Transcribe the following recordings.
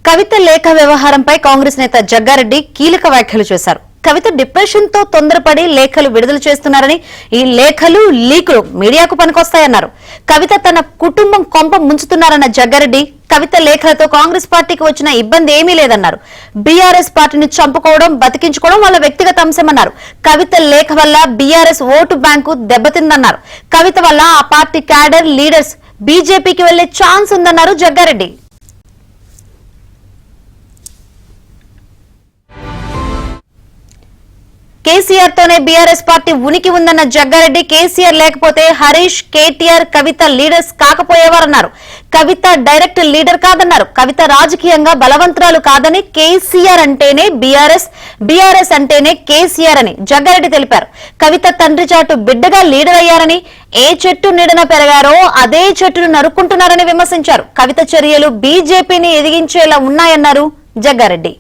కవిత లేఖ వ్యవహారంపై కాంగ్రెస్ నేత జగ్గారెడ్డి కీలక వ్యాఖ్యలు చేశారు. కవిత డిప్రెషన్ తో తొందరపడి లేఖలు విడుదల చేస్తున్నారని, ఈ లేఖలు లీకులు మీడియాకు పనికొస్తాయన్నారు. కవిత తన కుటుంబం కొంప ముంచుతున్నారన్న జగ్గారెడ్డి, కవిత లేఖలతో కాంగ్రెస్ పార్టీకి వచ్చిన ఇబ్బంది ఏమీ లేదన్నారు. బీఆర్ఎస్ పార్టీని చంపుకోవడం, బతికించుకోవడం వాళ్ళ వ్యక్తిగత అంశమన్నారు. కవిత లేఖ వల్ల బీఆర్ఎస్ ఓటు బ్యాంకు దెబ్బతిందన్నారు. కవిత వల్ల ఆ పార్టీ క్యాడర్ లీడర్స్ బీజేపీకి వెళ్లే ఛాన్స్ ఉందన్నారు జగ్గారెడ్డి. కేసీఆర్ తోనే బీఆర్ఎస్ పార్టీ ఉనికి ఉందన్న జగ్గారెడ్డి, కేసీఆర్ లేకపోతే హరీష్, కేటీఆర్, కవిత లీడర్స్ కాకపోయేవారన్నారు. కవిత డైరెక్ట్ లీడర్ కాదన్నారు. కవిత రాజకీయంగా బలవంతురాలు కాదని, కేసీఆర్ అంటేనే బీఆర్ఎస్, బీఆర్ఎస్ అంటేనే కేసీఆర్ అని జగ్గారెడ్డి తెలిపారు. కవిత తండ్రి చాటు బిడ్డగా లీడర్ అయ్యారని, ఏ చెట్టు నీడన పెరగారో అదే చెట్టును నరుక్కుంటున్నారని విమర్శించారు. కవిత చర్యలు బీజేపీని ఎదిగించేలా ఉన్నాయన్నారు జగ్గారెడ్డి.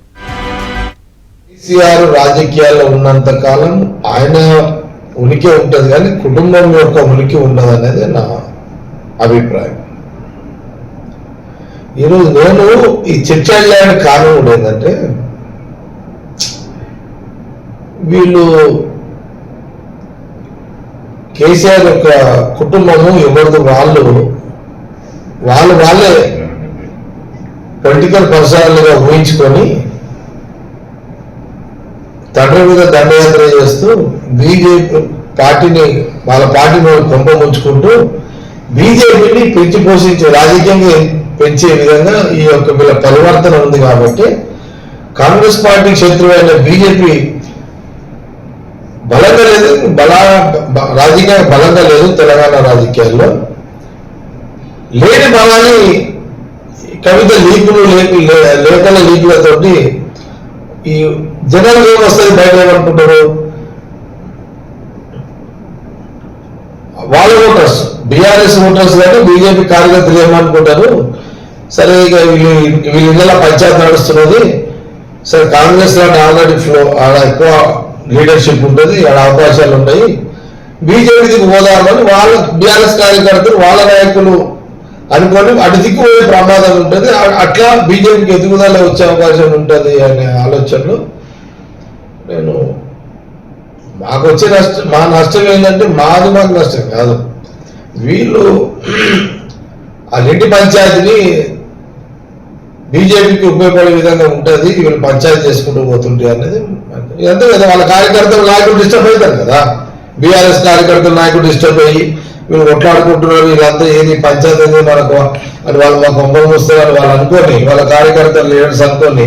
కేసీఆర్ రాజకీయాల్లో ఉన్నంత కాలం ఆయన ఉనికి ఉంటుంది, కానీ కుటుంబం యొక్క ఉనికి ఉండదు అనేది నా అభిప్రాయం. ఈరోజు నేను ఈ చర్చ వెళ్ళడానికి కారణం కూడా ఏంటంటే, వీళ్ళు కేసీఆర్ యొక్క కుటుంబము ఎవరిది వాళ్ళే పొలిటికల్ పర్సనల్గా ఊహించుకొని తండ్రి మీద దండయాత్ర చేస్తూ బీజేపీ పార్టీని, వాళ్ళ పార్టీని కొంప ముంచుకుంటూ బీజేపీని పెంచి పోషించే, రాజకీయంగా పెంచే విధంగా ఈ యొక్క వీళ్ళ పరివర్తన ఉంది. కాబట్టి కాంగ్రెస్ పార్టీ శత్రువైన బీజేపీ బలంగా లేదు, రాజకీయ బలంగా లేదు. తెలంగాణ రాజకీయాల్లో లేని బలాన్ని కవిత లేఖల లీకులతోటి ఈ జనాలు ఏమొస్తుంది, బయట ఏమనుకుంటారు, వాళ్ళ ఓటర్స్, బీఆర్ఎస్ ఓటర్స్ కానీ బీజేపీ కార్యకర్తలు ఏమనుకుంటారు, సరే ఇక వీళ్ళు ఇళ్ళ పంచాయతీ నడుస్తున్నది, సరే కాంగ్రెస్ లాంటి ఆల్రెడీ ఆడ ఎక్కువ లీడర్షిప్ ఉంటుంది, ఆడ అవకాశాలు ఉన్నాయి, బీజేపీకి పోదామని వాళ్ళ బీఆర్ఎస్ కార్యకర్తలు వాళ్ళ నాయకులు అనుకోని అటు దిక్కుపోయే ప్రమాదం ఉంటుంది. అట్లా బీజేపీకి ఎదుగుదల వచ్చే అవకాశం ఉంటుంది అనే ఆలోచనలు నేను, మాకు వచ్చే నష్టం, మా నష్టం ఏంటంటే మాకు నష్టం కాదు, వీళ్ళు ఆ రెడ్డి పంచాయతీని బీజేపీకి ఉపయోగపడే విధంగా ఉంటుంది, వీళ్ళు పంచాయతీ చేసుకుంటూ పోతుంటాయి అనేది అంతే కదా. వాళ్ళ కార్యకర్తలు నాయకులు డిస్టర్బ్ అవుతారు కదా, బీఆర్ఎస్ కార్యకర్తలు నాయకులు డిస్టర్బ్ అయ్యి వీళ్ళు కొట్లాడుకుంటున్నారు, వీళ్ళంతా ఏది పంచాయతీ మనకు అని వాళ్ళు మా కొంపలు వస్తారని వాళ్ళు అనుకోని, వాళ్ళ కార్యకర్తలు లీడర్స్ అనుకోని